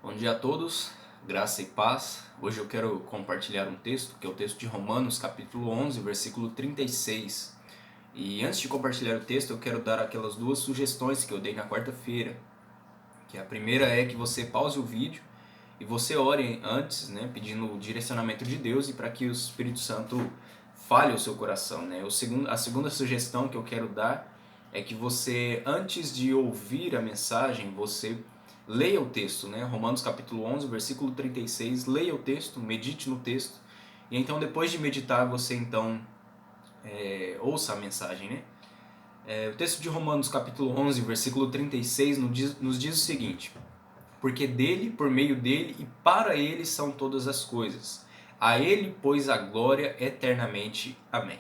Bom dia a todos, graça e paz. Hoje eu quero compartilhar um texto, que é o texto de Romanos, capítulo 11, versículo 36. E antes de compartilhar o texto, eu quero dar aquelas duas sugestões que eu dei na quarta-feira. Que a primeira é que você pause o vídeo e você ore antes, né, pedindo o direcionamento de Deus e para que o Espírito Santo fale o seu coração, né? A segunda sugestão que eu quero dar é que você, antes de ouvir a mensagem, você leia o texto, né? Romanos capítulo 11, versículo 36, leia o texto, medite no texto, e então depois de meditar, você então ouça a mensagem, né? O texto de Romanos capítulo 11, versículo 36 nos diz o seguinte: porque dele, por meio dele e para ele são todas as coisas. A ele, pois, a glória eternamente. Amém.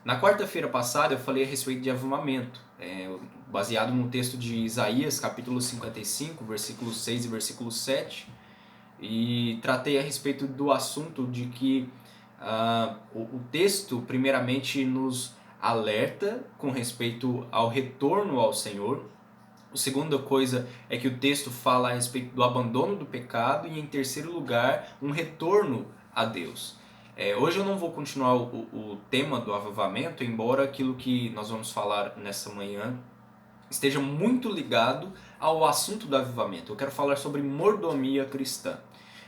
Na quarta-feira passada eu falei a respeito de avivamento, baseado no texto de Isaías, capítulo 55, versículo 6 e versículo 7, e tratei a respeito do assunto de que o texto primeiramente nos alerta com respeito ao retorno ao Senhor. A segunda coisa é que o texto fala a respeito do abandono do pecado e, em terceiro lugar, um retorno a Deus. Hoje eu não vou continuar o tema do avivamento, embora aquilo que nós vamos falar nessa manhã esteja muito ligado ao assunto do avivamento. Eu quero falar sobre mordomia cristã.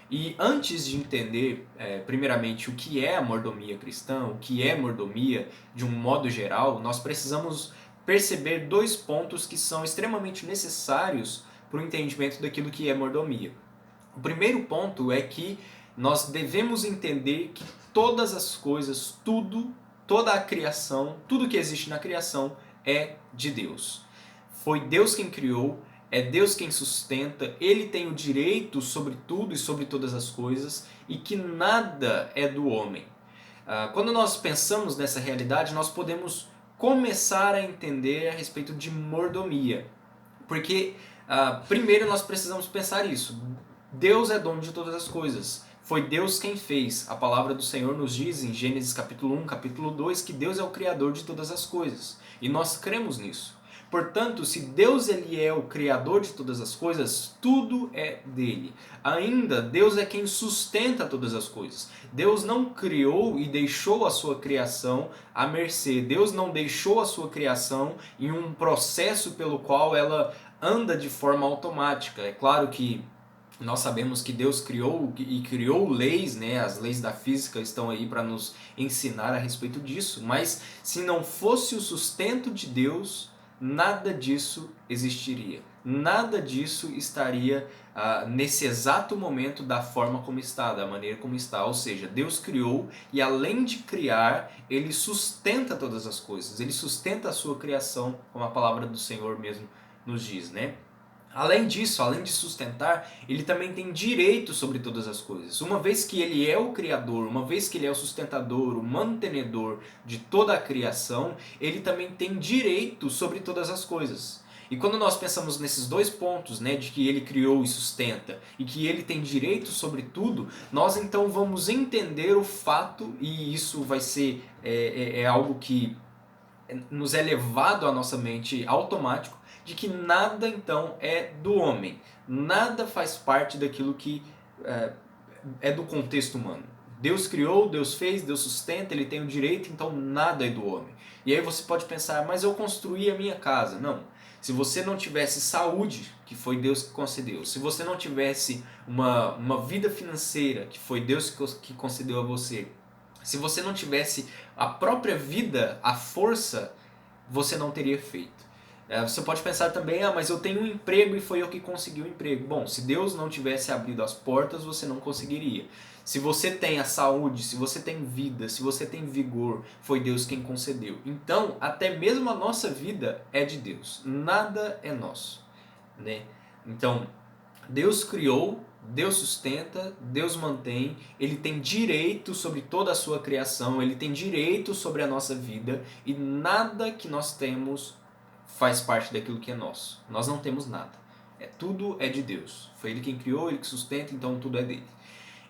E antes de entender, primeiramente, o que é a mordomia cristã, o que é mordomia de um modo geral, nós precisamos perceber dois pontos que são extremamente necessários para o entendimento daquilo que é mordomia. O primeiro ponto é que nós devemos entender que todas as coisas, toda a criação, tudo que existe na criação é de Deus. Foi Deus quem criou, é Deus quem sustenta, Ele tem o direito sobre tudo e sobre todas as coisas e que nada é do homem. Quando nós pensamos nessa realidade, nós podemos começar a entender a respeito de mordomia. Porque primeiro nós precisamos pensar isso. Deus é dono de todas as coisas. Foi Deus quem fez. A palavra do Senhor nos diz em Gênesis capítulo 1, capítulo 2, que Deus é o Criador de todas as coisas. E nós cremos nisso. Portanto, se Deus ele é o Criador de todas as coisas, tudo é dele. Ainda, Deus é quem sustenta todas as coisas. Deus não criou e deixou a sua criação à mercê. Deus não deixou a sua criação em um processo pelo qual ela anda de forma automática. É claro que nós sabemos que Deus criou e criou leis, né? As leis da física estão aí para nos ensinar a respeito disso, mas se não fosse o sustento de Deus, nada disso existiria. Nada disso estaria nesse exato momento da forma como está, da maneira como está. Ou seja, Deus criou e além de criar, Ele sustenta todas as coisas. Ele sustenta a sua criação, como a palavra do Senhor mesmo nos diz, né? Além disso, além de sustentar, ele também tem direito sobre todas as coisas. Uma vez que ele é o Criador, uma vez que ele é o sustentador, o mantenedor de toda a criação, ele também tem direito sobre todas as coisas. E quando nós pensamos nesses dois pontos, né, de que ele criou e sustenta e que ele tem direito sobre tudo, nós então vamos entender o fato, e isso vai ser algo que nos é levado à nossa mente automático, de que nada então é do homem, nada faz parte daquilo que é do contexto humano. Deus criou, Deus fez, Deus sustenta, Ele tem o direito, então nada é do homem. E aí você pode pensar, mas eu construí a minha casa. Não. Se você não tivesse saúde, que foi Deus que concedeu, se você não tivesse uma vida financeira, que foi Deus que concedeu a você, se você não tivesse a própria vida, a força, você não teria feito. Você pode pensar também, mas eu tenho um emprego e foi eu que consegui o emprego. Bom, se Deus não tivesse abrido as portas, você não conseguiria. Se você tem a saúde, se você tem vida, se você tem vigor, foi Deus quem concedeu. Então, até mesmo a nossa vida é de Deus. Nada é nosso, né? Então, Deus criou, Deus sustenta, Deus mantém, Ele tem direito sobre toda a sua criação, Ele tem direito sobre a nossa vida e nada que nós temos faz parte daquilo que é nosso. Nós não temos nada. Tudo é de Deus. Foi Ele quem criou, Ele que sustenta, então tudo é dele.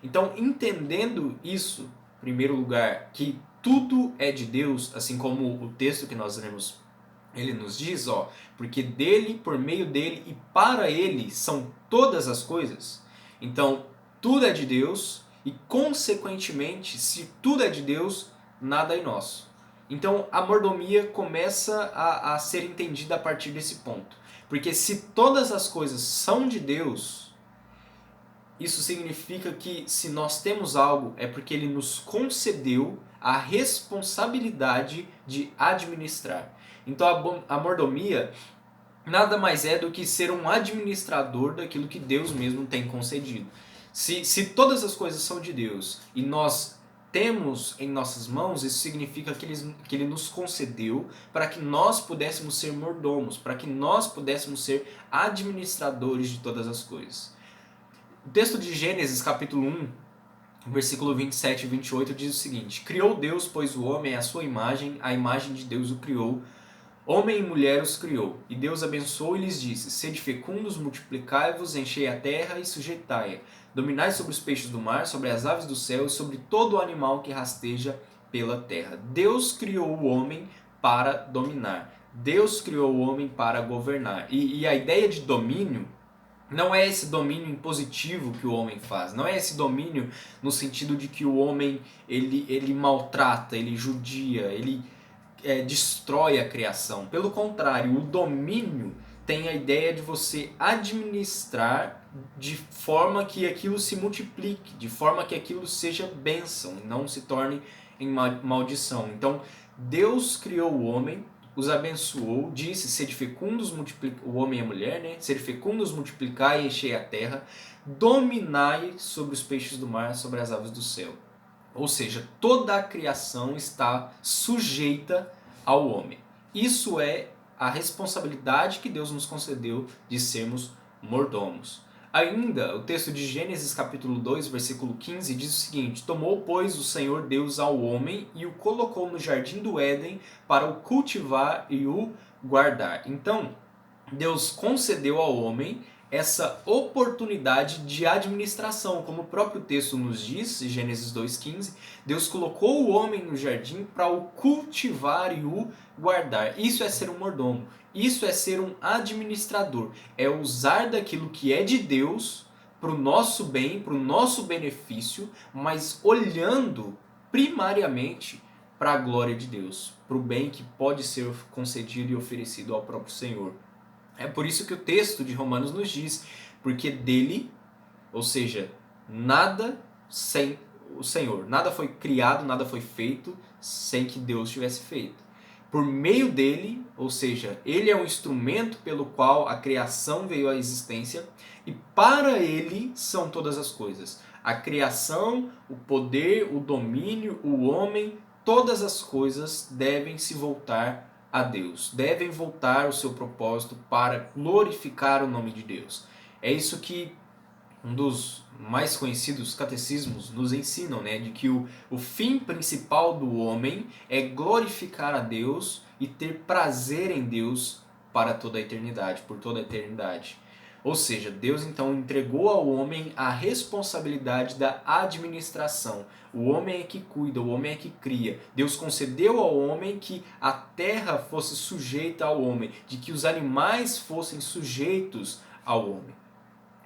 Então, entendendo isso, em primeiro lugar, que tudo é de Deus, assim como o texto que nós lemos, ele nos diz, porque dele, por meio dele e para ele são todas as coisas. Então, tudo é de Deus e, consequentemente, se tudo é de Deus, nada é nosso. Então, a mordomia começa a ser entendida a partir desse ponto. Porque se todas as coisas são de Deus, isso significa que se nós temos algo é porque Ele nos concedeu a responsabilidade de administrar. Então, a mordomia nada mais é do que ser um administrador daquilo que Deus mesmo tem concedido. Se todas as coisas são de Deus e nós temos em nossas mãos, isso significa que Ele nos concedeu para que nós pudéssemos ser mordomos, para que nós pudéssemos ser administradores de todas as coisas. O texto de Gênesis, capítulo 1, versículo 27 e 28 diz o seguinte: Criou Deus, pois o homem é a sua imagem, a imagem de Deus o criou. Homem e mulher os criou, e Deus abençoou e lhes disse: Sede fecundos, multiplicai-vos, enchei a terra e sujeitai-a. Dominai sobre os peixes do mar, sobre as aves do céu e sobre todo o animal que rasteja pela terra. Deus criou o homem para dominar. Deus criou o homem para governar. E a ideia de domínio não é esse domínio impositivo que o homem faz. Não é esse domínio no sentido de que o homem ele maltrata, ele judia, ele destrói a criação. Pelo contrário, o domínio tem a ideia de você administrar de forma que aquilo se multiplique, de forma que aquilo seja bênção e não se torne em maldição. Então, Deus criou o homem, os abençoou, disse: sede fecundos, o homem e a mulher, né? Sede fecundos, multiplicai e enchei a terra, dominai sobre os peixes do mar, sobre as aves do céu. Ou seja, toda a criação está sujeita ao homem. Isso é a responsabilidade que Deus nos concedeu de sermos mordomos. Ainda, o texto de Gênesis capítulo 2, versículo 15 diz o seguinte: Tomou, pois, o Senhor Deus ao homem e o colocou no jardim do Éden para o cultivar e o guardar. Então, Deus concedeu ao homem essa oportunidade de administração, como o próprio texto nos diz, Gênesis 2,15, Deus colocou o homem no jardim para o cultivar e o guardar. Isso é ser um mordomo, isso é ser um administrador, é usar daquilo que é de Deus para o nosso bem, para o nosso benefício, mas olhando primariamente para a glória de Deus, para o bem que pode ser concedido e oferecido ao próprio Senhor. É por isso que o texto de Romanos nos diz, porque dele, ou seja, nada sem o Senhor, nada foi criado, nada foi feito sem que Deus tivesse feito. Por meio dele, ou seja, ele é um instrumento pelo qual a criação veio à existência e para ele são todas as coisas. A criação, o poder, o domínio, o homem, todas as coisas devem se voltar a Deus, devem voltar ao seu propósito para glorificar o nome de Deus. É isso que um dos mais conhecidos catecismos nos ensinam, né? De que o fim principal do homem é glorificar a Deus e ter prazer em Deus para toda a eternidade, por toda a eternidade. Ou seja, Deus então entregou ao homem a responsabilidade da administração. O homem é que cuida, o homem é que cria. Deus concedeu ao homem que a terra fosse sujeita ao homem, de que os animais fossem sujeitos ao homem.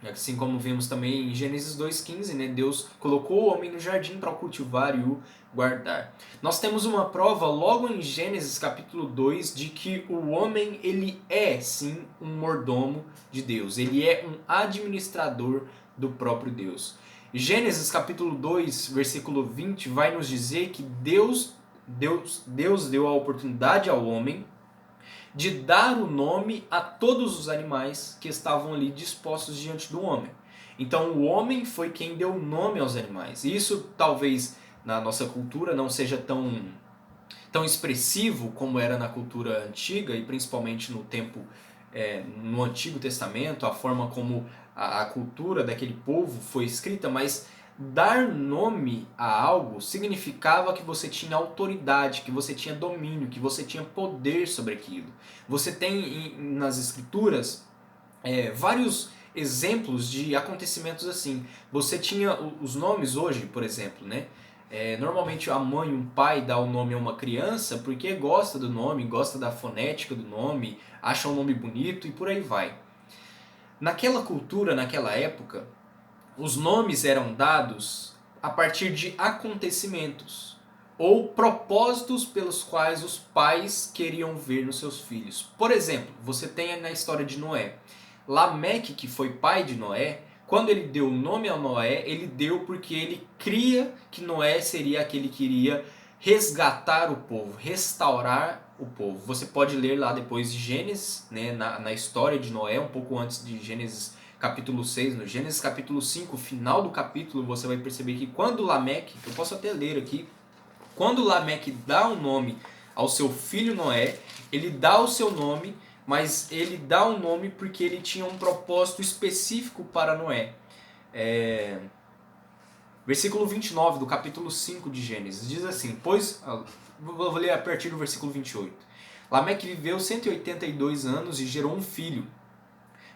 Assim como vimos também em Gênesis 2,15, né? Deus colocou o homem no jardim para o cultivar e o guardar. Nós temos uma prova logo em Gênesis capítulo 2 de que o homem ele é sim um mordomo de Deus, ele é um administrador do próprio Deus. Gênesis capítulo 2, versículo 20 vai nos dizer que Deus deu a oportunidade ao homem de dar o nome a todos os animais que estavam ali dispostos diante do homem. Então o homem foi quem deu nome aos animais. E isso talvez na nossa cultura não seja tão expressivo como era na cultura antiga e principalmente no tempo no Antigo Testamento, a forma como a cultura daquele povo foi escrita, mas dar nome a algo significava que você tinha autoridade, que você tinha domínio, que você tinha poder sobre aquilo. Você tem nas escrituras vários exemplos de acontecimentos assim. Você tinha os nomes hoje, por exemplo, né? Normalmente a mãe e um pai dá o nome a uma criança porque gosta do nome, gosta da fonética do nome, acha o nome bonito e por aí vai. Naquela cultura, naquela época, os nomes eram dados a partir de acontecimentos ou propósitos pelos quais os pais queriam ver nos seus filhos. Por exemplo, você tem na história de Noé. Lameque, que foi pai de Noé, quando ele deu o nome a Noé, ele deu porque ele cria que Noé seria aquele que iria resgatar o povo, restaurar o povo. Você pode ler lá depois de Gênesis, né, na história de Noé, um pouco antes de Gênesis capítulo 6, no Gênesis capítulo 5, final do capítulo, você vai perceber que quando Lameque, eu posso até ler aqui, quando Lameque dá um nome ao seu filho Noé, ele dá o seu nome, mas ele dá um nome porque ele tinha um propósito específico para Noé. Versículo 29 do capítulo 5 de Gênesis diz assim, vou ler a partir do versículo 28. Lameque viveu 182 anos e gerou um filho.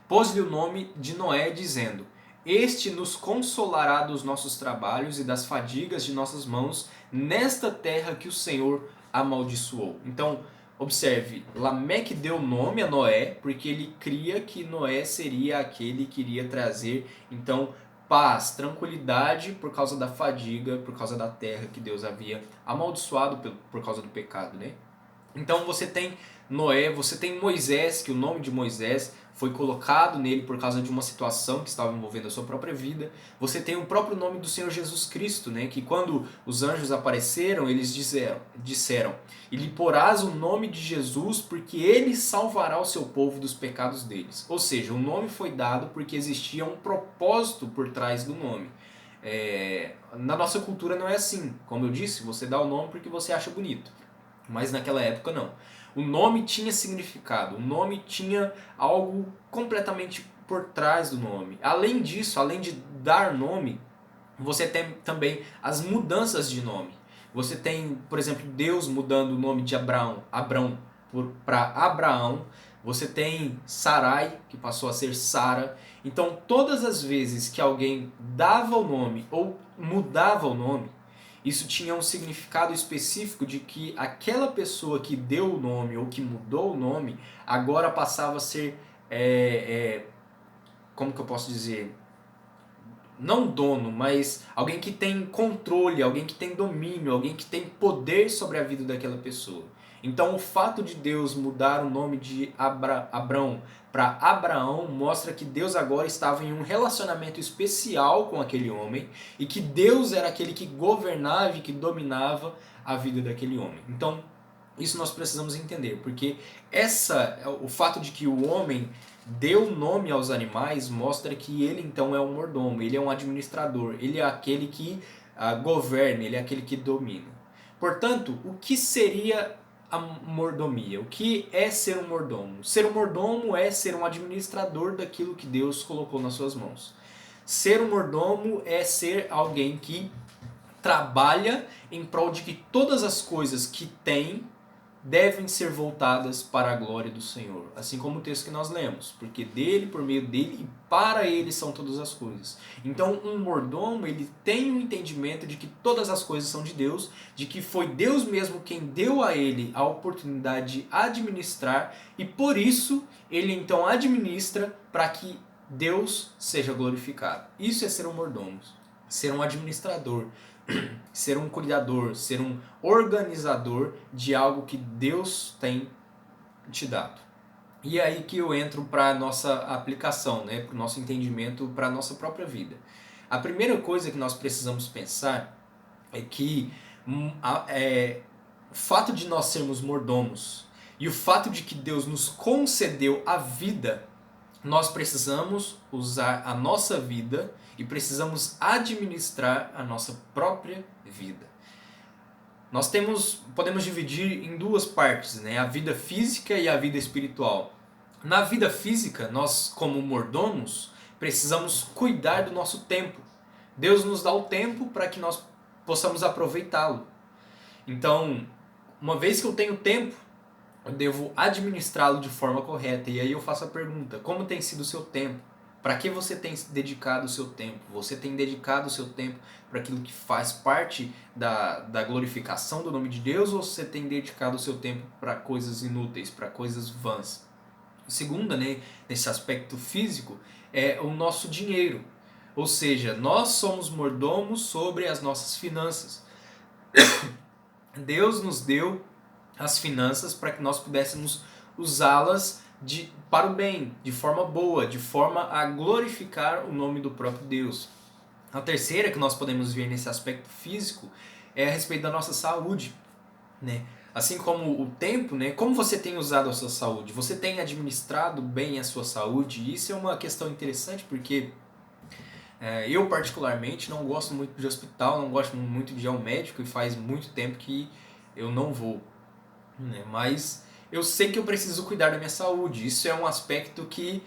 Pôs-lhe o nome de Noé, dizendo: Este nos consolará dos nossos trabalhos e das fadigas de nossas mãos nesta terra que o Senhor amaldiçoou. Então, observe, Lameque deu nome a Noé porque ele cria que Noé seria aquele que iria trazer, então, paz, tranquilidade por causa da fadiga, por causa da terra que Deus havia amaldiçoado por causa do pecado, né? Então você tem Noé, você tem Moisés, que o nome de Moisés foi colocado nele por causa de uma situação que estava envolvendo a sua própria vida. Você tem o próprio nome do Senhor Jesus Cristo, né? Que quando os anjos apareceram, eles disseram: E lhe porás o nome de Jesus, porque ele salvará o seu povo dos pecados deles. Ou seja, o nome foi dado porque existia um propósito por trás do nome. Na nossa cultura não é assim. Como eu disse, você dá o nome porque você acha bonito. Mas naquela época não. O nome tinha significado, o nome tinha algo completamente por trás do nome. Além disso, além de dar nome, você tem também as mudanças de nome. Você tem, por exemplo, Deus mudando o nome de Abrão para Abraão. Você tem Sarai, que passou a ser Sara. Então, todas as vezes que alguém dava o nome ou mudava o nome, isso tinha um significado específico de que aquela pessoa que deu o nome ou que mudou o nome agora passava a ser, como que eu posso dizer? Não dono, mas alguém que tem controle, alguém que tem domínio, alguém que tem poder sobre a vida daquela pessoa. Então o fato de Deus mudar o nome de Abrão para Abraão mostra que Deus agora estava em um relacionamento especial com aquele homem e que Deus era aquele que governava e que dominava a vida daquele homem. Então isso nós precisamos entender, porque o fato de que o homem deu nome aos animais mostra que ele então é um mordomo, ele é um administrador, ele é aquele que governa, ele é aquele que domina. Portanto, o que seria a mordomia? O que é ser um mordomo? Ser um mordomo é ser um administrador daquilo que Deus colocou nas suas mãos. Ser um mordomo é ser alguém que trabalha em prol de que todas as coisas que tem devem ser voltadas para a glória do Senhor. Assim como o texto que nós lemos. Porque dele, por meio dele e para ele são todas as coisas. Então um mordomo, ele tem um entendimento de que todas as coisas são de Deus, de que foi Deus mesmo quem deu a ele a oportunidade de administrar e por isso ele então administra para que Deus seja glorificado. Isso é ser um mordomo, ser um administrador, ser um cuidador, ser um organizador de algo que Deus tem te dado. E é aí que eu entro para a nossa aplicação, né, para o nosso entendimento, para a nossa própria vida. A primeira coisa que nós precisamos pensar é que o fato de nós sermos mordomos e o fato de que Deus nos concedeu a vida, nós precisamos usar a nossa vida e precisamos administrar a nossa própria vida. Nós podemos dividir em duas partes, né? A vida física e a vida espiritual. Na vida física, nós como mordomos precisamos cuidar do nosso tempo. Deus nos dá o tempo para que nós possamos aproveitá-lo. Então, uma vez que eu tenho tempo, eu devo administrá-lo de forma correta. E aí eu faço a pergunta: como tem sido o seu tempo? Para que você tem dedicado o seu tempo? Você tem dedicado o seu tempo para aquilo que faz parte da glorificação do nome de Deus, ou você tem dedicado o seu tempo para coisas inúteis, para coisas vãs? Segunda, né, nesse aspecto físico, é o nosso dinheiro. Ou seja, nós somos mordomos sobre as nossas finanças. Deus nos deu as finanças para que nós pudéssemos usá-las para o bem, de forma boa, de forma a glorificar o nome do próprio Deus. A terceira que nós podemos ver nesse aspecto físico é a respeito da nossa saúde, né? Assim como o tempo, né? Como você tem usado a sua saúde? Você tem administrado bem a sua saúde? Isso é uma questão interessante porque eu particularmente não gosto muito de hospital, não gosto muito de ir ao médico e faz muito tempo que eu não vou, né? Mas eu sei que eu preciso cuidar da minha saúde. Isso é um aspecto que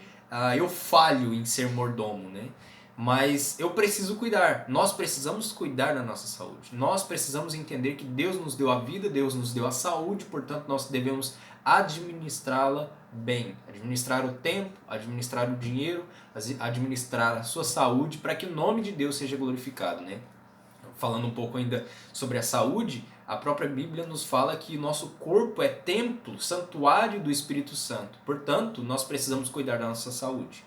eu falho em ser mordomo, né? Mas eu preciso cuidar. Nós precisamos cuidar da nossa saúde. Nós precisamos entender que Deus nos deu a vida, Deus nos deu a saúde, portanto nós devemos administrá-la bem. Administrar o tempo, administrar o dinheiro, administrar a sua saúde para que o nome de Deus seja glorificado, né? Falando um pouco ainda sobre a saúde, a própria Bíblia nos fala que nosso corpo é templo, santuário do Espírito Santo. Portanto, nós precisamos cuidar da nossa saúde.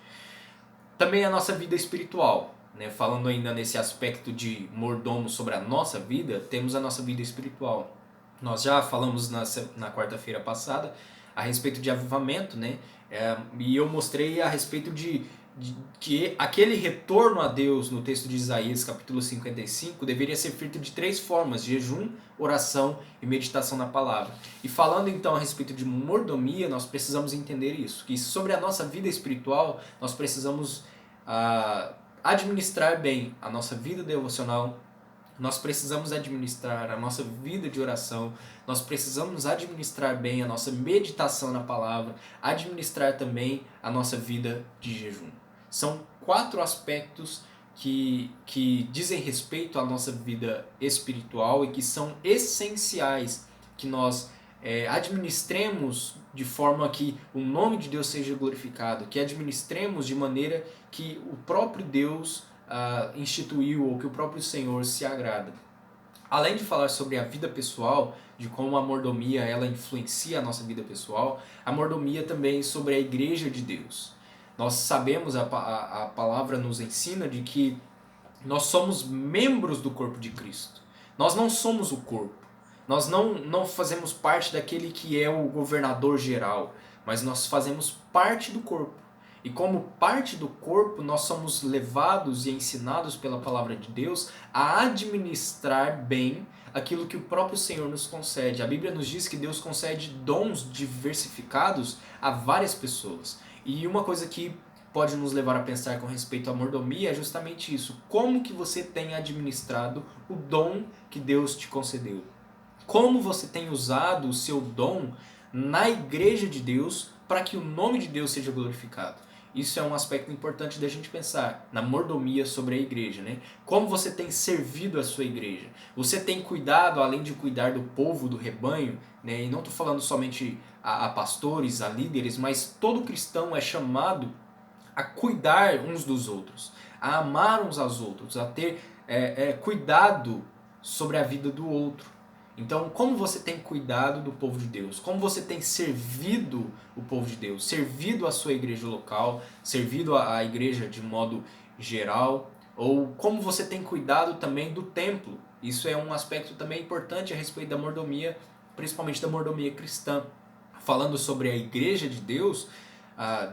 Também a nossa vida espiritual, né? Falando ainda nesse aspecto de mordomo sobre a nossa vida, temos a nossa vida espiritual. Nós já falamos na quarta-feira passada a respeito de avivamento, né? E eu mostrei a respeito de que aquele retorno a Deus no texto de Isaías, capítulo 55, deveria ser feito de 3 formas: jejum, oração e meditação na palavra. E falando então a respeito de mordomia, nós precisamos entender isso, que sobre a nossa vida espiritual, nós precisamos administrar bem a nossa vida devocional, nós precisamos administrar a nossa vida de oração, nós precisamos administrar bem a nossa meditação na palavra, administrar também a nossa vida de jejum. São 4 aspectos que dizem respeito à nossa vida espiritual e que são essenciais que nós administremos de forma que o nome de Deus seja glorificado, que administremos de maneira que o próprio Deus instituiu ou que o próprio Senhor se agrada. Além de falar sobre a vida pessoal, de como a mordomia ela influencia a nossa vida pessoal, a mordomia também sobre a igreja de Deus. Nós sabemos, a palavra nos ensina de que nós somos membros do corpo de Cristo. Nós não somos o corpo. Nós não fazemos parte daquele que é o governador geral, mas nós fazemos parte do corpo. E como parte do corpo, nós somos levados e ensinados pela palavra de Deus a administrar bem aquilo que o próprio Senhor nos concede. A Bíblia nos diz que Deus concede dons diversificados a várias pessoas. E uma coisa que pode nos levar a pensar com respeito à mordomia é justamente isso. Como que você tem administrado o dom que Deus te concedeu? Como você tem usado o seu dom na igreja de Deus para que o nome de Deus seja glorificado? Isso é um aspecto importante da gente pensar na mordomia sobre a igreja, né? Como você tem servido a sua igreja? Você tem cuidado, além de cuidar do povo, do rebanho, né? E não estou falando somente a pastores, a líderes, mas todo cristão é chamado a cuidar uns dos outros, a amar uns aos outros, a ter cuidado sobre a vida do outro. Então, como você tem cuidado do povo de Deus? Como você tem servido o povo de Deus? Servido a sua igreja local? Servido a igreja de modo geral? Ou como você tem cuidado também do templo? Isso é um aspecto também importante a respeito da mordomia, principalmente da mordomia cristã. Falando sobre a igreja de Deus,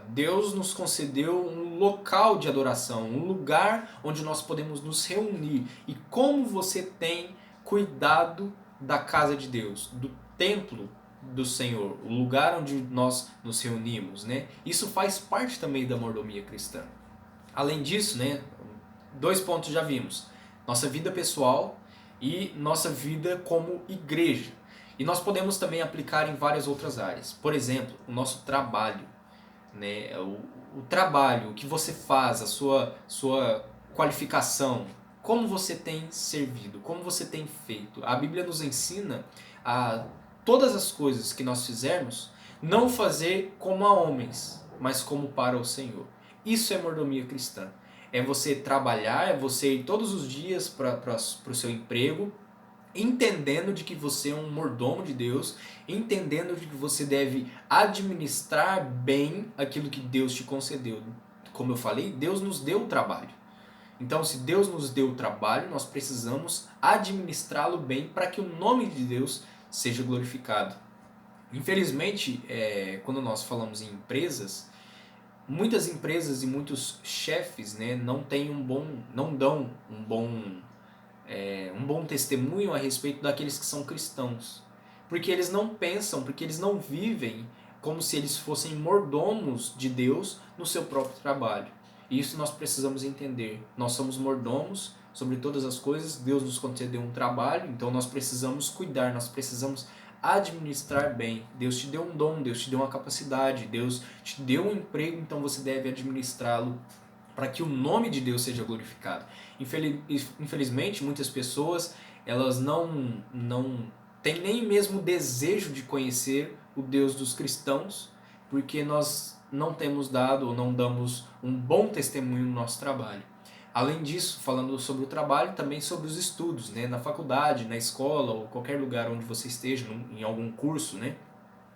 Deus nos concedeu um local de adoração, um lugar onde nós podemos nos reunir. E como você tem cuidado da casa de Deus, do templo do Senhor, o lugar onde nós nos reunimos, né? Isso faz parte também da mordomia cristã. Além disso, né, 2 pontos já vimos: nossa vida pessoal e nossa vida como igreja. E nós podemos também aplicar em várias outras áreas. Por exemplo, o nosso trabalho, né? O trabalho, o que você faz, a sua qualificação, como você tem servido, como você tem feito. A Bíblia nos ensina a todas as coisas que nós fizermos, não fazer como a homens, mas como para o Senhor. Isso é mordomia cristã. É você trabalhar, é você ir todos os dias para o seu emprego, entendendo de que você é um mordomo de Deus, entendendo de que você deve administrar bem aquilo que Deus te concedeu. Como eu falei, Deus nos deu o trabalho. Então, se Deus nos deu o trabalho, nós precisamos administrá-lo bem para que o nome de Deus seja glorificado. Infelizmente, quando nós falamos em empresas, muitas empresas e muitos chefes, né, não dão um bom testemunho a respeito daqueles que são cristãos. Porque eles não pensam, porque eles não vivem como se eles fossem mordomos de Deus no seu próprio trabalho. E isso nós precisamos entender. Nós somos mordomos sobre todas as coisas, Deus nos concedeu um trabalho, então nós precisamos cuidar, nós precisamos administrar bem. Deus te deu um dom, Deus te deu uma capacidade, Deus te deu um emprego, então você deve administrá-lo para que o nome de Deus seja glorificado. Infelizmente, muitas pessoas elas não têm nem mesmo o desejo de conhecer o Deus dos cristãos, porque nós não temos dado ou não damos um bom testemunho no nosso trabalho. Além disso, falando sobre o trabalho, também sobre os estudos, né? Na faculdade, na escola ou qualquer lugar onde você esteja, em algum curso, né?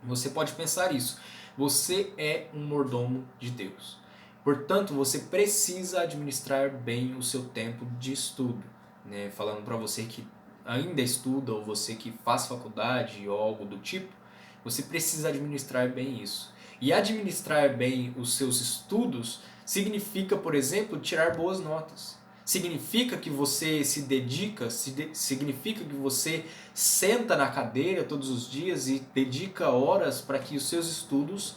Você pode pensar isso. Você é um mordomo de Deus. Portanto, você precisa administrar bem o seu tempo de estudo, né? Falando para você que ainda estuda ou você que faz faculdade ou algo do tipo, você precisa administrar bem isso. E administrar bem os seus estudos significa, por exemplo, tirar boas notas. Significa que você se dedica, significa que você senta na cadeira todos os dias e dedica horas para que os seus estudos,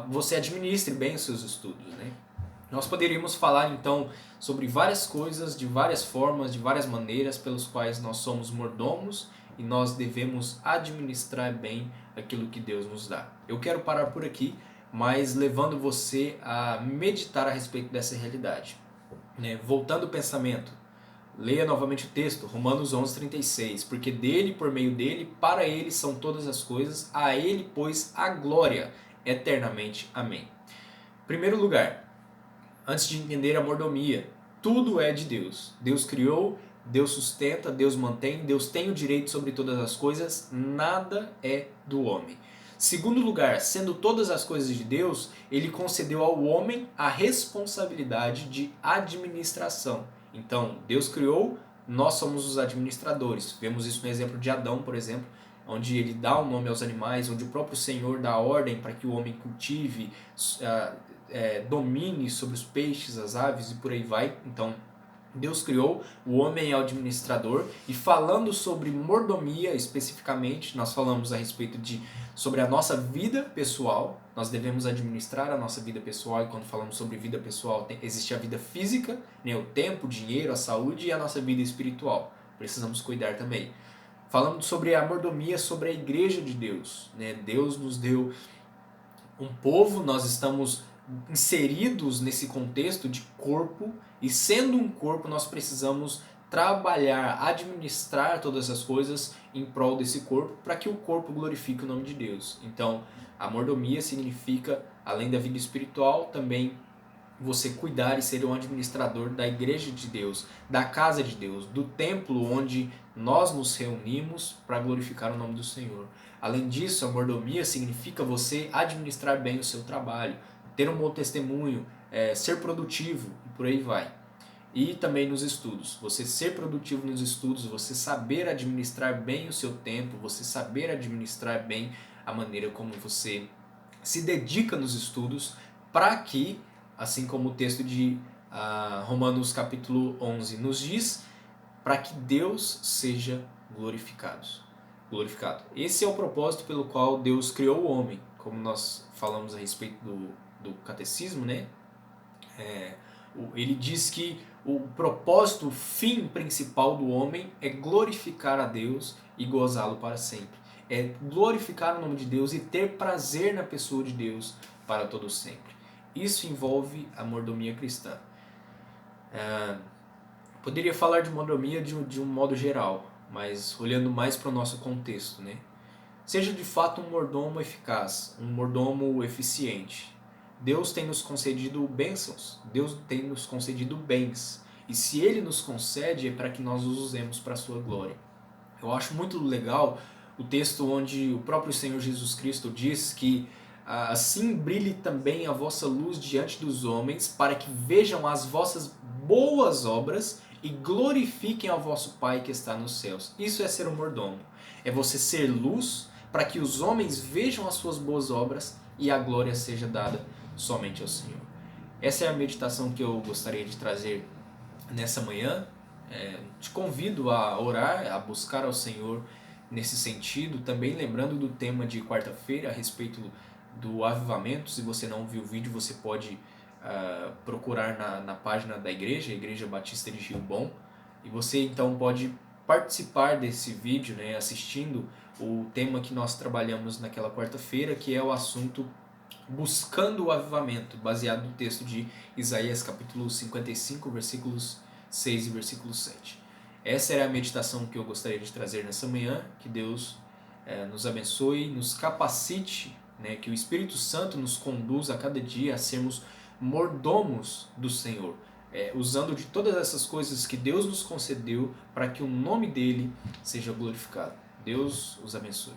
você administre bem os seus estudos, né? Nós poderíamos falar então sobre várias coisas, de várias formas, de várias maneiras pelas quais nós somos mordomos e nós devemos administrar bem aquilo que Deus nos dá. Eu quero parar por aqui, mas levando você a meditar a respeito dessa realidade. Voltando ao pensamento, leia novamente o texto, Romanos 11:36, porque dele, por meio dele, para ele são todas as coisas, a ele, pois, a glória eternamente. Amém. Em primeiro lugar, antes de entender a mordomia, tudo é de Deus. Deus criou, Deus sustenta, Deus mantém, Deus tem o direito sobre todas as coisas, nada é do homem. Segundo lugar, sendo todas as coisas de Deus, ele concedeu ao homem a responsabilidade de administração. Então, Deus criou, nós somos os administradores. Vemos isso no exemplo de Adão, por exemplo, onde ele dá o nome aos animais, onde o próprio Senhor dá ordem para que o homem cultive, domine sobre os peixes, as aves e por aí vai. Então, Deus criou, o homem é o administrador. E falando sobre mordomia especificamente, nós falamos a respeito sobre a nossa vida pessoal. Nós devemos administrar a nossa vida pessoal, e quando falamos sobre vida pessoal, existe a vida física, né, o tempo, o dinheiro, a saúde, e a nossa vida espiritual. Precisamos cuidar também. Falando sobre a mordomia, sobre a igreja de Deus, né? Deus nos deu um povo, nós estamos inseridos nesse contexto de corpo, e sendo um corpo nós precisamos trabalhar, administrar todas as coisas em prol desse corpo, para que o corpo glorifique o nome de Deus. Então, a mordomia significa, além da vida espiritual, também você cuidar e ser um administrador da igreja de Deus, da casa de Deus, do templo onde nós nos reunimos para glorificar o nome do Senhor. Além disso, a mordomia significa você administrar bem o seu trabalho, ter um bom testemunho, ser produtivo e por aí vai. E também nos estudos, você ser produtivo nos estudos, você saber administrar bem o seu tempo, você saber administrar bem a maneira como você se dedica nos estudos, para que, assim como o texto de Romanos capítulo 11 nos diz, para que Deus seja glorificado. Esse é o propósito pelo qual Deus criou o homem, como nós falamos a respeito do catecismo, né? Ele diz que o propósito, o fim principal do homem é glorificar a Deus e gozá-lo para sempre. É glorificar o nome de Deus e ter prazer na pessoa de Deus para todo sempre. Isso envolve a mordomia cristã. Poderia falar de mordomia de um modo geral, mas olhando mais para o nosso contexto, né? Seja de fato um mordomo eficaz, um mordomo eficiente. Deus tem nos concedido bênçãos, Deus tem nos concedido bens. E se Ele nos concede, é para que nós os usemos para a sua glória. Eu acho muito legal o texto onde o próprio Senhor Jesus Cristo diz que assim brilhe também a vossa luz diante dos homens, para que vejam as vossas boas obras e glorifiquem ao vosso Pai que está nos céus. Isso é ser um mordomo. É você ser luz para que os homens vejam as suas boas obras e a glória seja dada somente ao Senhor. Essa é a meditação que eu gostaria de trazer nessa manhã. Te convido a orar, a buscar ao Senhor nesse sentido, também lembrando do tema de quarta-feira a respeito do avivamento. Se você não viu o vídeo, você pode procurar na página da igreja, a Igreja Batista de Rio Bom, e você então pode participar desse vídeo, né, assistindo o tema que nós trabalhamos naquela quarta-feira, que é o assunto buscando o avivamento, baseado no texto de Isaías capítulo 55, versículos 6 e versículo 7. Essa era a meditação que eu gostaria de trazer nessa manhã. Que Deus nos abençoe, nos capacite, né, que o Espírito Santo nos conduza a cada dia a sermos mordomos do Senhor, usando de todas essas coisas que Deus nos concedeu para que o nome dele seja glorificado. Deus os abençoe.